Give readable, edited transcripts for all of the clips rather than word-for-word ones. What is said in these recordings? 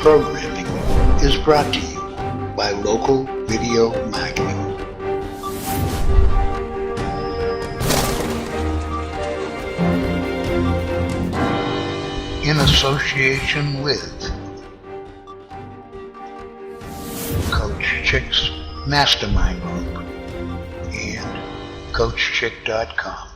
programming is brought to you by Local Video Marketing. In association with Coach Chick's Mastermind Group and CoachChick.com.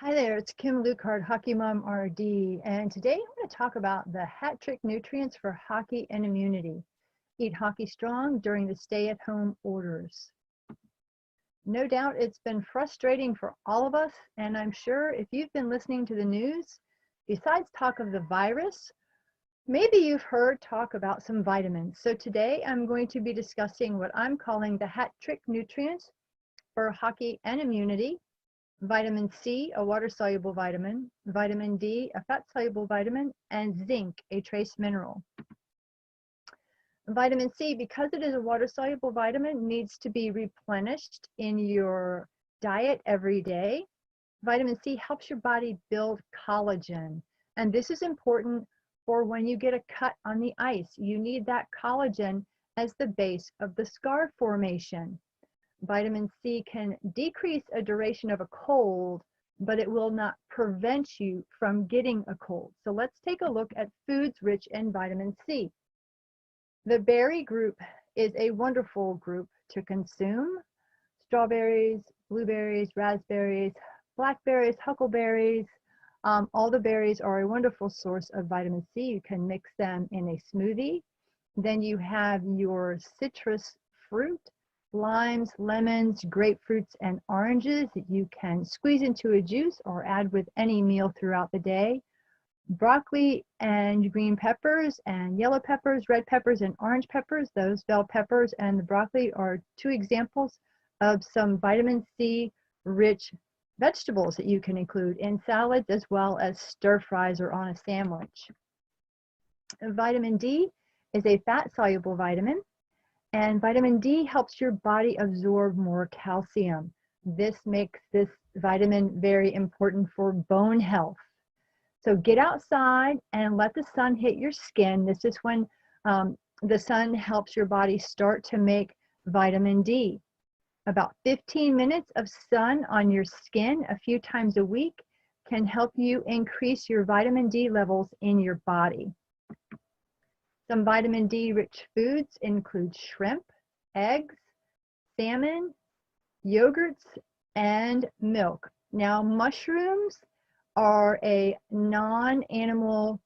Hi there, it's Kim Lukhard, Hockey Mom RD, and today I'm going to talk about the hat trick nutrients for hockey and immunity. Eat hockey strong during the stay-at-home orders. No doubt it's been frustrating for all of us, and I'm sure if you've been listening to the news, besides talk of the virus, maybe you've heard talk about some vitamins. So today I'm going to be discussing what I'm calling the hat trick nutrients for hockey and immunity. Vitamin C, a water-soluble vitamin, vitamin D, a fat-soluble vitamin, and zinc, a trace mineral. Vitamin C, because it is a water-soluble vitamin, needs to be replenished in your diet every day. Vitamin C helps your body build collagen, and this is important for when you get a cut on the ice. You need that collagen as the base of the scar formation. Vitamin C can decrease a duration of a cold, but it will not prevent you from getting a cold. So let's take a look at foods rich in vitamin C. The berry group is a wonderful group to consume. Strawberries, blueberries, raspberries, blackberries, huckleberries, all the berries are a wonderful source of vitamin C. You can mix them in a smoothie. Then you have your citrus fruit, limes, lemons, grapefruits, and oranges that you can squeeze into a juice or add with any meal throughout the day. Broccoli and green peppers and yellow peppers, red peppers and orange peppers, those bell peppers and the broccoli are two examples of some vitamin C rich vegetables that you can include in salads as well as stir fries or on a sandwich. Vitamin D is a fat soluble vitamin. And vitamin D helps your body absorb more calcium. This makes this vitamin very important for bone health. So get outside and let the sun hit your skin. This is when the sun helps your body start to make vitamin D. About 15 minutes of sun on your skin a few times a week can help you increase your vitamin D levels in your body. Some vitamin D rich foods include shrimp, eggs, salmon, yogurts, and milk. Now, mushrooms are a non-animal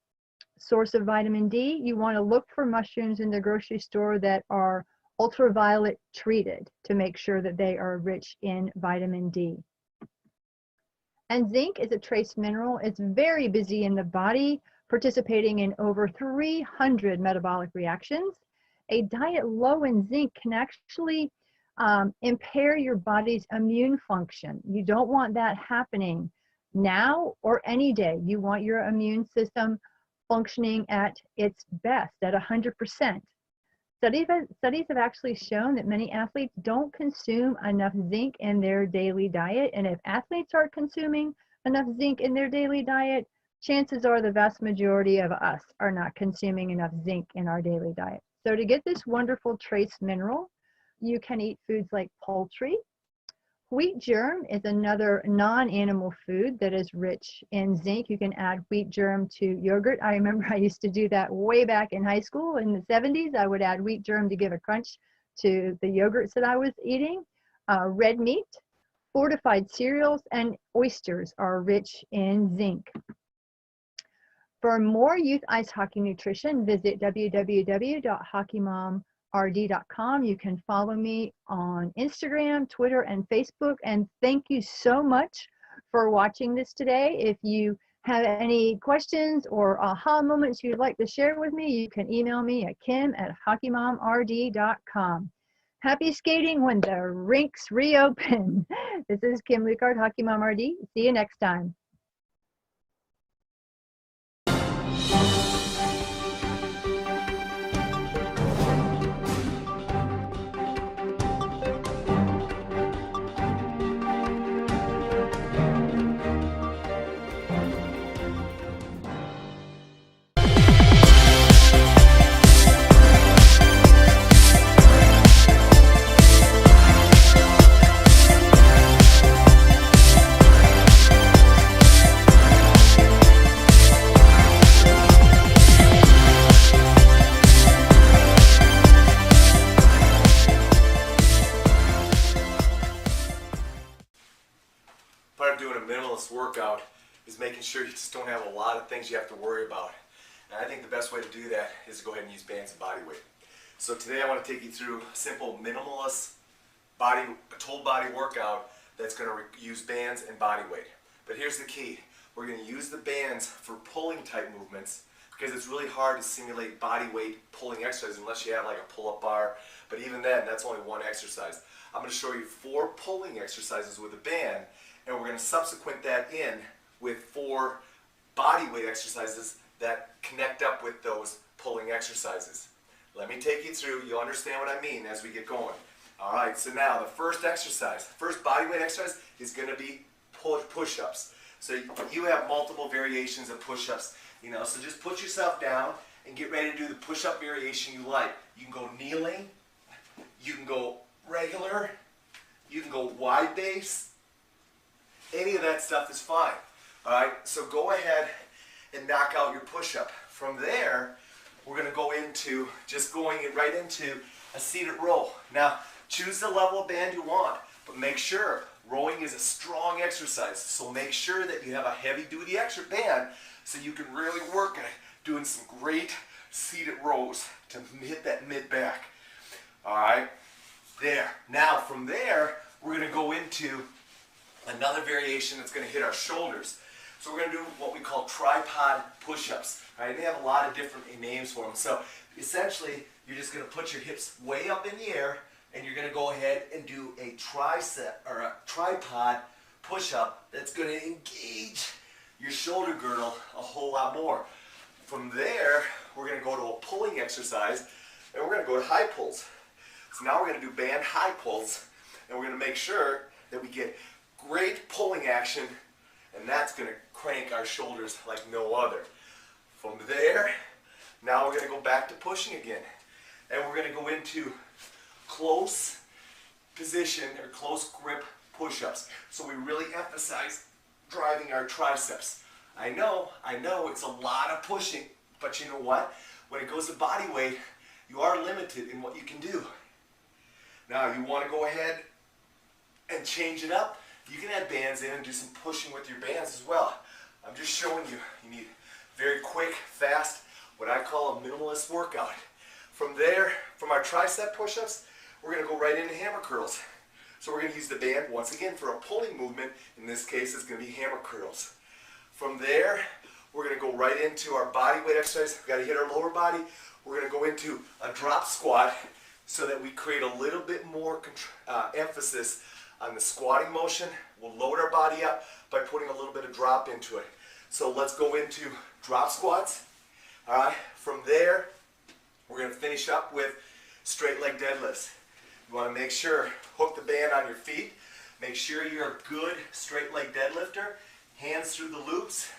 source of vitamin D. You want to look for mushrooms in the grocery store that are ultraviolet treated to make sure that they are rich in vitamin D. And zinc is a trace mineral. It's very busy in the body, participating in over 300 metabolic reactions. A diet low in zinc can actually impair your body's immune function. You don't want that happening now or any day. You want your immune system functioning at its best, at 100%. Studies have actually shown that many athletes don't consume enough zinc in their daily diet, and if athletes are consuming enough zinc in their daily diet, chances are the vast majority of us are not consuming enough zinc in our daily diet. So to get this wonderful trace mineral, you can eat foods like poultry. Wheat germ is another non-animal food that is rich in zinc. You can add wheat germ to yogurt. I remember I used to do that way back in high school in the 70s. I would add wheat germ to give a crunch to the yogurts that I was eating. Red meat, fortified cereals, and oysters are rich in zinc. For more youth ice hockey nutrition, visit www.hockeymomrd.com. You can follow me on Instagram, Twitter, and Facebook. And thank you so much for watching this today. If you have any questions or aha moments you'd like to share with me, you can email me at kim@hockeymomrd.com. Happy skating when the rinks reopen. This is Kim Lukhard, Hockey Mom RD. See you next time. workout is making sure you just don't have a lot of things you have to worry about. And I think the best way to do that is to go ahead and use bands and body weight. So today I want to take you through a simple minimalist total body workout that's going to use bands and body weight. But here's the key. We're going to use the bands for pulling type movements because it's really hard to simulate body weight pulling exercise unless you have like a pull-up bar. But even then, that's only one exercise. I'm going to show you 4 pulling exercises with a band, and we're going to subsequent that in with 4 body weight exercises that connect up with those pulling exercises. Let me take you through, you'll understand what I mean as we get going. Alright, so now the first exercise, first body weight exercise is going to be push-ups. So you have multiple variations of push-ups, so just put yourself down and get ready to do the push-up variation you like. You can go kneeling, you can go regular, you can go wide base, any of that stuff is fine. Alright, so go ahead and knock out your push-up. From there, we're going to go into just going right into a seated row. Now, choose the level of band you want, but make sure rowing is a strong exercise. So make sure that you have a heavy-duty extra band so you can really work at doing some great seated rows to hit that mid-back. Alright, there. Now, from there, we're going to go into another variation that's going to hit our shoulders. So we're going to do what we call tripod push-ups. Right? They have a lot of different names for them. So essentially, you're just going to put your hips way up in the air, and you're going to go ahead and do a tricep or a tripod push-up that's going to engage your shoulder girdle a whole lot more. From there, we're going to go to a pulling exercise, and we're going to go to high pulls. So now we're going to do band high pulls, and we're going to make sure that we get great pulling action, and that's going to crank our shoulders like no other. From there, now we're going to go back to pushing again, and we're going to go into close position or close grip push-ups. So we really emphasize driving our triceps. I know it's a lot of pushing, but you know what? When it goes to body weight, you are limited in what you can do. Now you want to go ahead and change it up. You can add bands in and do some pushing with your bands as well. I'm just showing you, you need very quick, fast, what I call a minimalist workout. From there, from our tricep push-ups, we're going to go right into hammer curls. So we're going to use the band once again for a pulling movement. In this case, it's going to be hammer curls. From there, we're going to go right into our body weight exercise. We've got to hit our lower body. We're going to go into a drop squat so that we create a little bit more emphasis on the squatting motion. We'll load our body up by putting a little bit of drop into it. So let's go into drop squats. Alright, from there, we're going to finish up with straight leg deadlifts. You want to make sure, hook the band on your feet. Make sure you're a good straight leg deadlifter. Hands through the loops.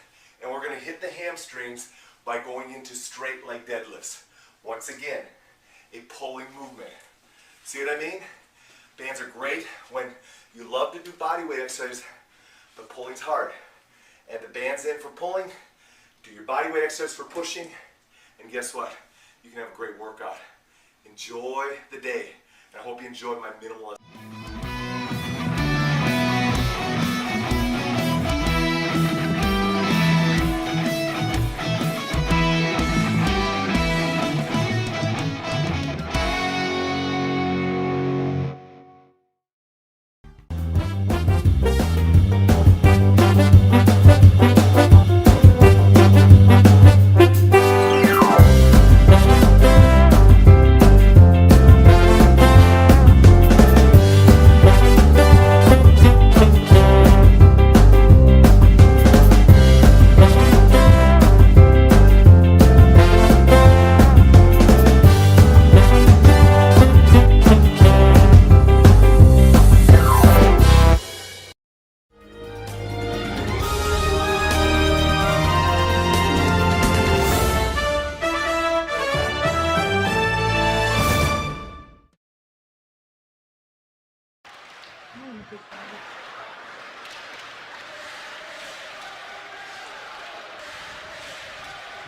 And we're going to hit the hamstrings by going into straight leg deadlifts. Once again, a pulling movement. See what I mean? Bands are great when you love to do body weight exercise, but pulling's hard. Add the bands in for pulling, do your body weight exercise for pushing, and guess what? You can have a great workout. Enjoy the day, and I hope you enjoyed my minimalist.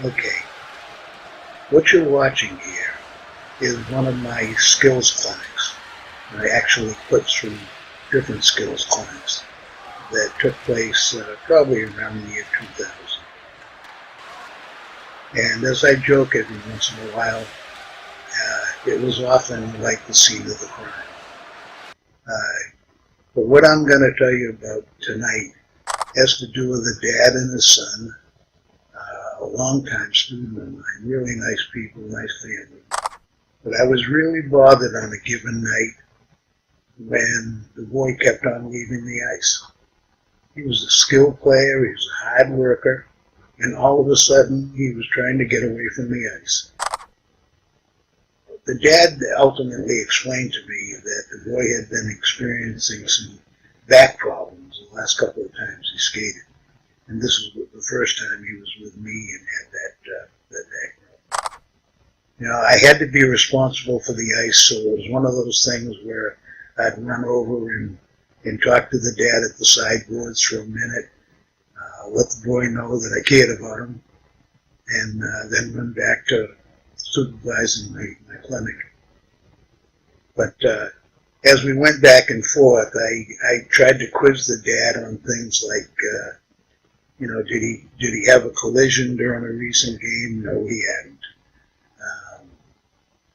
Okay, what you're watching here is one of my skills clinics. I actually put through different skills clinics. that took place probably around the year 2000. And as I joke every once in a while, it was often like the scene of the crime. But what I'm going to tell you about tonight has to do with a dad and his son, a longtime student of mine, really nice people, nice family. But I was really bothered on a given night when the boy kept on leaving the ice. He was a skilled player, he was a hard worker, and all of a sudden he was trying to get away from the ice. The dad ultimately explained to me that the boy had been experiencing some back problems the last couple of times he skated. And this was the first time he was with me and had that back problem. You know, I had to be responsible for the ice, so it was one of those things where I'd run over and talk to the dad at the sideboards for a minute, let the boy know that I cared about him, and then run back to supervising my clinic. But as we went back and forth, I tried to quiz the dad on things like, you know, did he have a collision during a recent game? No, he hadn't.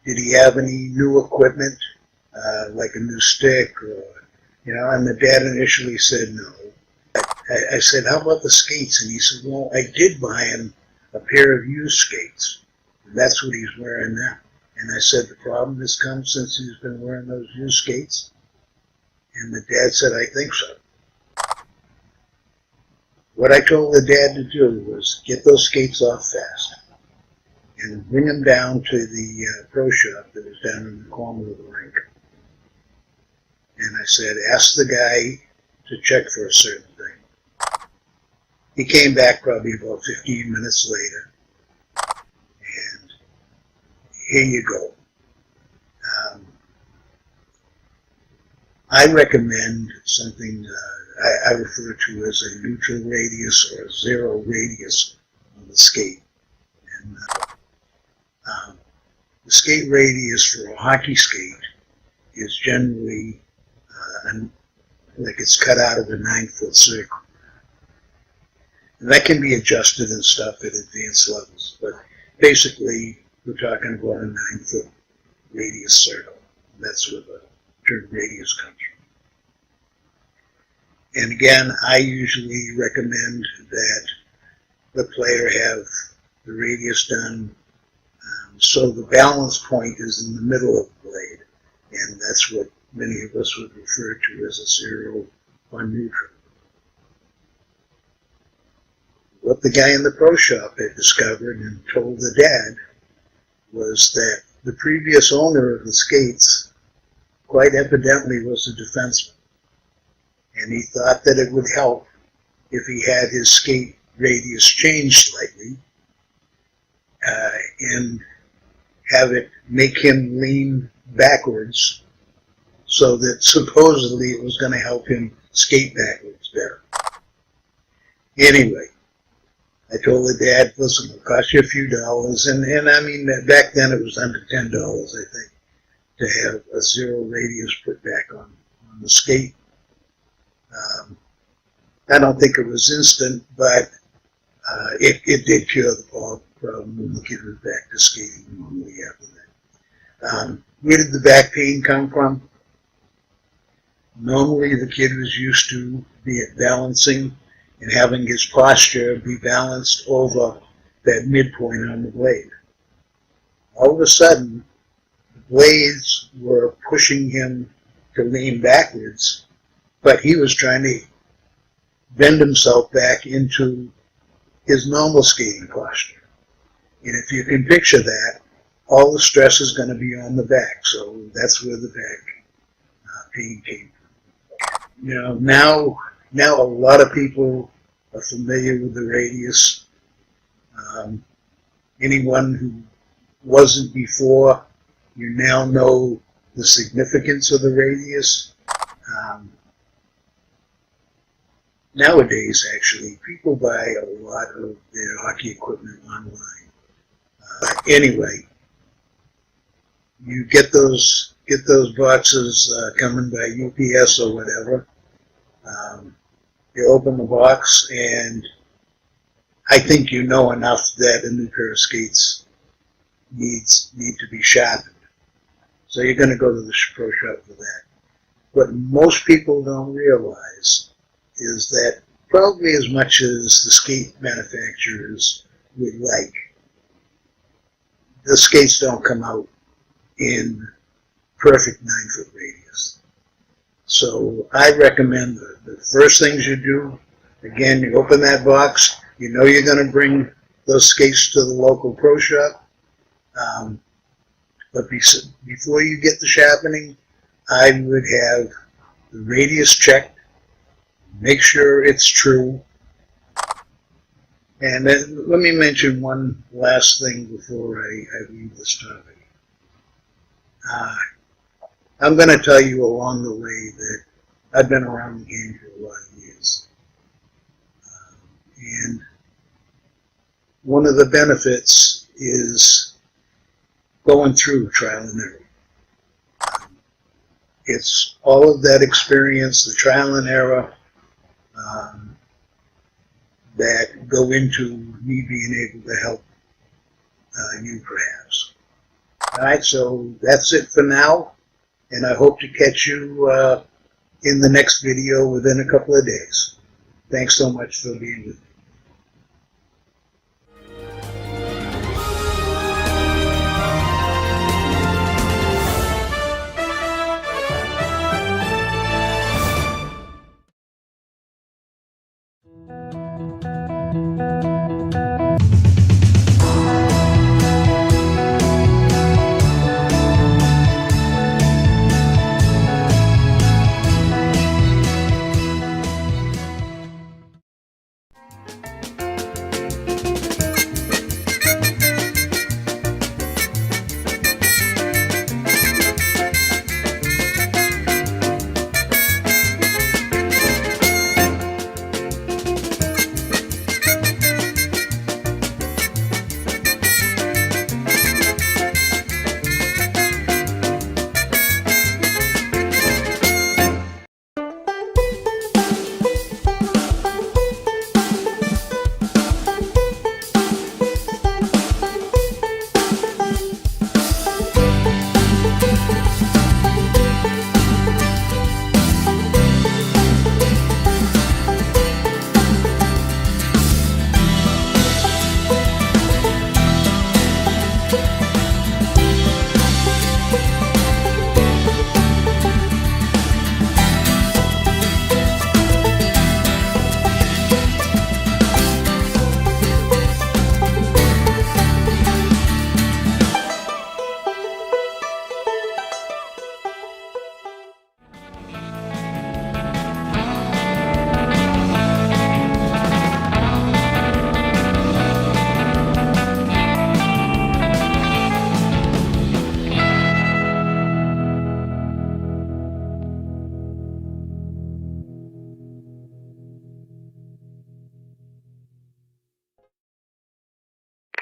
Did he have any new equipment, like a new stick, or, you know? And the dad initially said no. I said, how about the skates? And he said, well, I did buy him a pair of used skates. And that's what he's wearing now. And I said, the problem has come since he's been wearing those used skates? And the dad said, I think so. What I told the dad to do was get those skates off fast and bring them down to the pro shop that was down in the corner of the rink. And I said, ask the guy to check for a certain thing. He came back probably about 15 minutes later, and here you go. I recommend something I refer to as a neutral radius or a zero radius on the skate. And the skate radius for a hockey skate is generally like it's cut out of a 9-foot circle. And that can be adjusted and stuff at advanced levels, but basically we're talking about a 9-foot radius circle. That's where the term radius comes from. And again, I usually recommend that the player have the radius done so the balance point is in the middle of the blade, and that's what many of us would refer to as a zero or neutral. What the guy in the pro shop had discovered and told the dad was that the previous owner of the skates quite evidently was a defenseman. And he thought that it would help if he had his skate radius changed slightly and have it make him lean backwards so that supposedly it was going to help him skate backwards better. Anyway, I told the dad, listen, it'll cost you a few dollars, and I mean, back then it was under $10, I think, to have a zero radius put back on the skate. I don't think it was instant, but it did cure the problem when the kid was back to skating normally after that. Where did the back pain come from? Normally the kid was used to balancing and having his posture be balanced over that midpoint on the blade. All of a sudden, the blades were pushing him to lean backwards, but he was trying to bend himself back into his normal skating posture. And if you can picture that, all the stress is going to be on the back, so that's where the back pain came from. You know, now a lot of people are familiar with the radius. Anyone who wasn't before, you now know the significance of the radius. Nowadays, actually, people buy a lot of their hockey equipment online. Anyway, you get those boxes coming by UPS or whatever. You open the box, and I think you know enough that a new pair of skates need to be sharpened. So you're going to go to the pro shop for that. What most people don't realize is that probably as much as the skate manufacturers would like, the skates don't come out in perfect 9-foot radius. So I recommend the first things you do, again, you open that box, you know you're going to bring those skates to the local pro shop. But before you get the sharpening, I would have the radius checked, make sure it's true. And then let me mention one last thing before I leave this topic. I'm going to tell you along the way that I've been around the game for a lot of years. And one of the benefits is going through trial and error. It's all of that experience, the trial and error, that go into me being able to help you perhaps. All right, so that's it for now, and I hope to catch you in the next video within a couple of days. Thanks so much for being with me.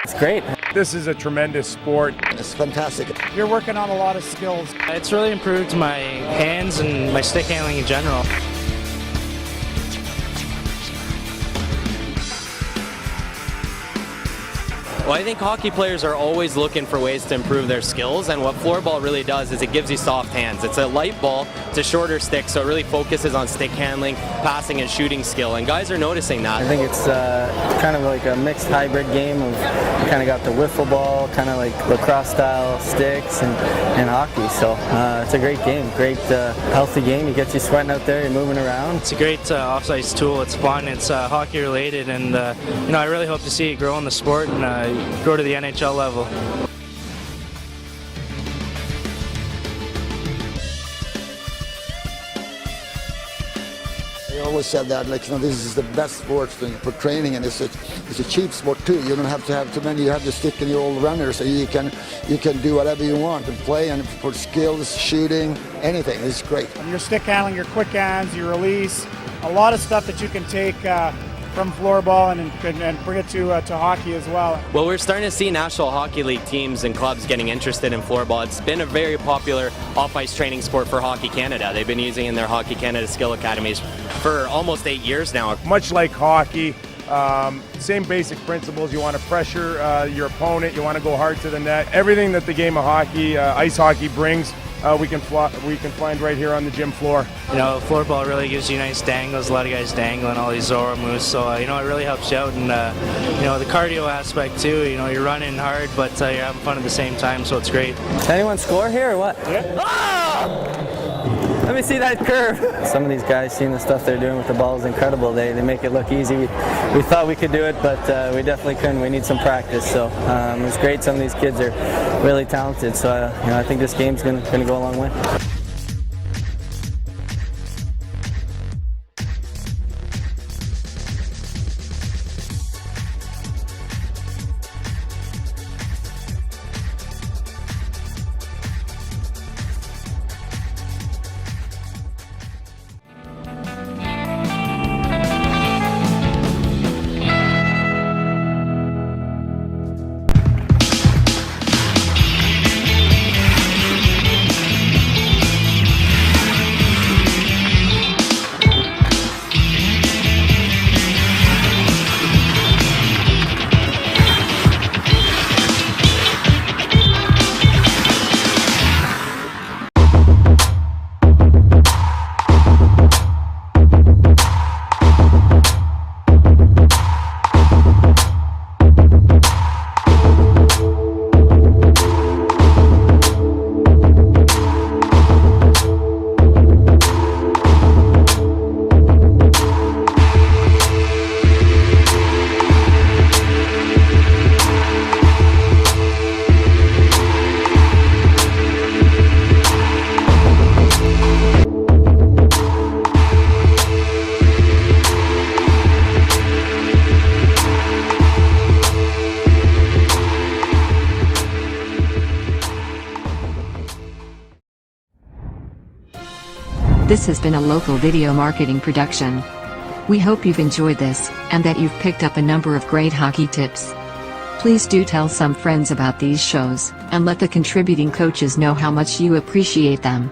It's great. This is a tremendous sport. It's fantastic. You're working on a lot of skills. It's really improved my hands and my stick handling in general. Well, I think hockey players are always looking for ways to improve their skills, and what floorball really does is it gives you soft hands. It's a light ball, it's a shorter stick, so it really focuses on stick handling, passing, and shooting skill, and guys are noticing that. I think it's kind of like a mixed hybrid game of you kind of got the wiffle ball, kind of like lacrosse style sticks and hockey, so it's a great game, great healthy game. You get you sweating out there, you're moving around. It's a great off-ice tool, it's fun, it's hockey related, and I really hope to see it grow in the sport and grow to the NHL level. I always said that, like, this is the best sport for training, and it's a cheap sport too. You don't have to have too many. You have to stick in your old runner, so you can do whatever you want and play, and for skills, shooting, anything. It's great. Your stick handling, your quick hands, your release, a lot of stuff that you can take from floorball and bring it to hockey as well. Well, we're starting to see National Hockey League teams and clubs getting interested in floorball. It's been a very popular off-ice training sport for Hockey Canada. They've been using it in their Hockey Canada skill academies. for almost 8 years now. Much like hockey, same basic principles. You want to pressure your opponent. You want to go hard to the net. Everything that the game of hockey, ice hockey brings, we can find right here on the gym floor. You know, floorball really gives you nice dangles. A lot of guys dangling all these Zorro moves, so you know, it really helps you out. And you know, the cardio aspect too. You know, you're running hard, but you're having fun at the same time, so it's great. Did anyone score here or what? Yeah. Ah! Let me see that curve. Some of these guys, seeing the stuff they're doing with the ball is incredible. They make it look easy. We thought we could do it, but we definitely couldn't. We need some practice. So it was great. Some of these kids are really talented. So you know, I think this game's going to go a long way. This has been a local video marketing production. We hope you've enjoyed this, and that you've picked up a number of great hockey tips. Please do tell some friends about these shows, and let the contributing coaches know how much you appreciate them.